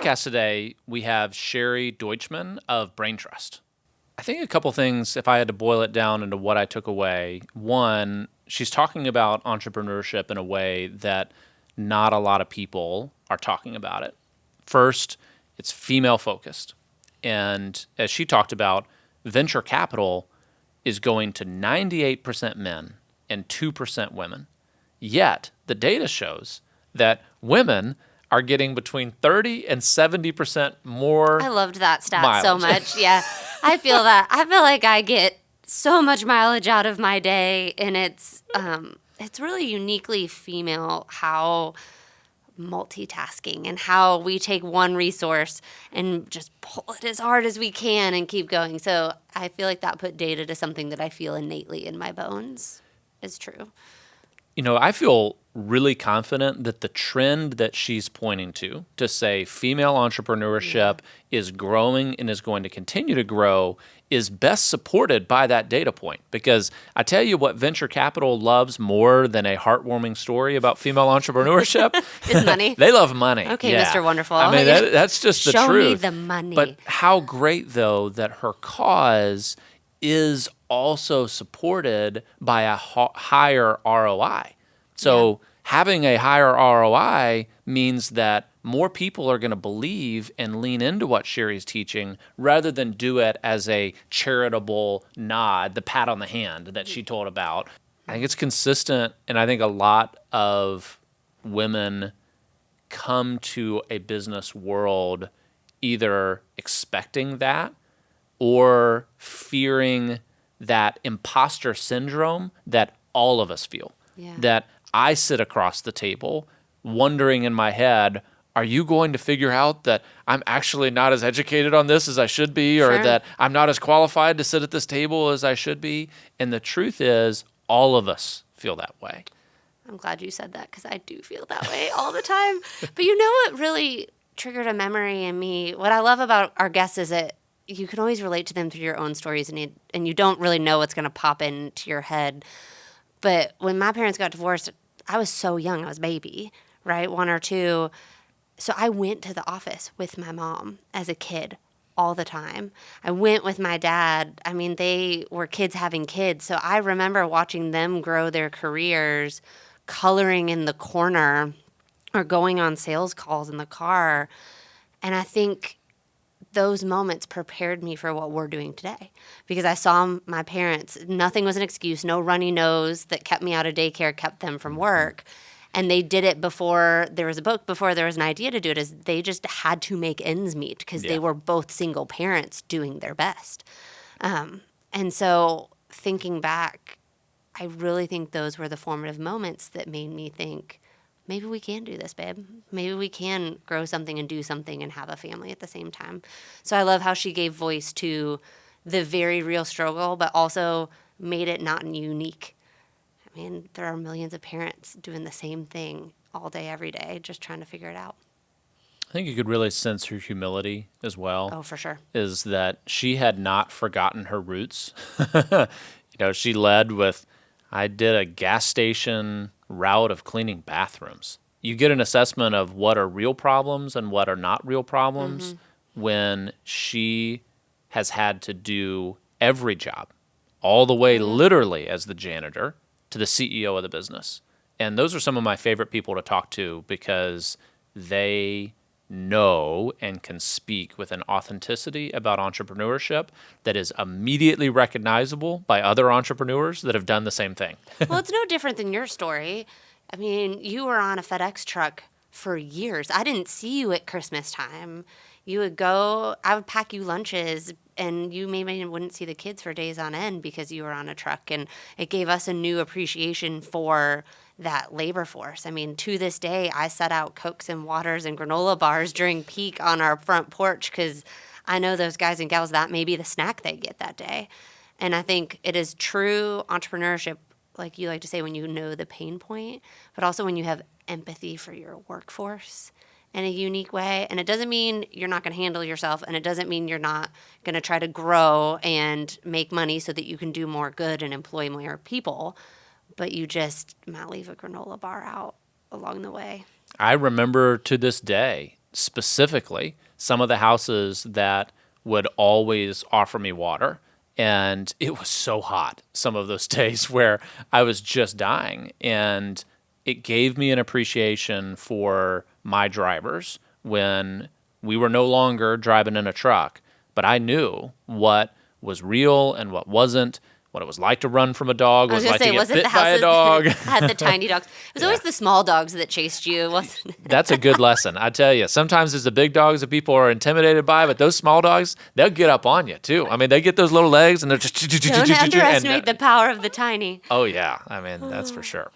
podcast today, we have Sherry Deutschmann of BrainTrust. I think a couple things, if I had to boil it down into what I took away. One, she's talking about entrepreneurship in a way that not a lot of people are talking about it. First, it's female-focused. And as she talked about, venture capital is going to 98% men and 2% women. Yet, the data shows that women are getting between 30 and 70% more. I loved that stat mileage. so much. Yeah, I feel that. I feel like I get so much mileage out of my day, and it's really uniquely female how multitasking and how we take one resource and just pull it as hard as we can and keep going. So I feel like that put data to something that I feel innately in my bones is true. You know, I feel really confident that the trend that she's pointing to say female entrepreneurship is growing and is going to continue to grow is best supported by that data point. Because I tell you what venture capital loves more than a heartwarming story about female entrepreneurship. Is money. They love money. Okay, yeah. Mr. Wonderful. I mean, that's just the Show truth. me the money. But how great, though, that her cause is also supported by a higher ROI. So having a higher ROI means that more people are going to believe and lean into what Sherry's teaching rather than do it as a charitable nod, the pat on the hand that she told about. I think it's consistent, and I think a lot of women come to a business world either expecting that or fearing that imposter syndrome that all of us feel. Yeah. That I sit across the table wondering in my head, are you going to figure out that I'm actually not as educated on this as I should be, or that I'm not as qualified to sit at this table as I should be? And the truth is, all of us feel that way. I'm glad you said that because I do feel that way all the time. But you know what really triggered a memory in me? What I love about our guests is that you can always relate to them through your own stories, and you don't really know what's going to pop into your head. But when my parents got divorced, I was so young. I was a baby, right? 1 or 2. So I went to the office with my mom as a kid all the time. I went with my dad. I mean, they were kids having kids. So I remember watching them grow their careers, coloring in the corner or going on sales calls in the car. And I think those moments prepared me for what we're doing today because I saw my parents. Nothing was an excuse. No runny nose that kept me out of daycare kept them from work. And they did it before there was a book, before there was an idea to do it. Is they just had to make ends meet because they were both single parents doing their best. And so thinking back, I really think those were the formative moments that made me think, maybe we can do this, babe. Maybe we can grow something and do something and have a family at the same time. So I love how she gave voice to the very real struggle, but also made it not unique. I mean, there are millions of parents doing the same thing all day, every day, just trying to figure it out. I think you could really sense her humility as well. Oh, for sure. Is that she had not forgotten her roots. She led with, I did a gas station route of cleaning bathrooms. You get an assessment of what are real problems and what are not real problems when she has had to do every job, all the way literally as the janitor to the CEO of the business. And those are some of my favorite people to talk to because they know and can speak with an authenticity about entrepreneurship that is immediately recognizable by other entrepreneurs that have done the same thing. Well, it's no different than your story. I mean, you were on a FedEx truck for years. I didn't see you at Christmas time. You would go, I would pack you lunches, and you maybe wouldn't see the kids for days on end because you were on a truck. And it gave us a new appreciation for that labor force. I mean, to this day, I set out Cokes and waters and granola bars during peak on our front porch because I know those guys and gals, that may be the snack they get that day. And I think it is true entrepreneurship, like you like to say, when you know the pain point, but also when you have empathy for your workforce in a unique way. And it doesn't mean you're not going to handle yourself, and it doesn't mean you're not going to try to grow and make money so that you can do more good and employ more people, but you just might leave a granola bar out along the way. I remember to this day specifically some of the houses that would always offer me water. And it was so hot some of those days where I was just dying. And it gave me an appreciation for my drivers when we were no longer driving in a truck. But I knew what was real and what wasn't, what it was like to run from a dog, what it was like to get bit by a dog. That had the tiny dogs? It was always the small dogs that chased you, wasn't it? That's a good lesson. I tell you, sometimes it's the big dogs that people are intimidated by, but those small dogs, they'll get up on you too. I mean, they get those little legs and they're just... Don't underestimate the power of the tiny. Oh, yeah. I mean, that's for sure.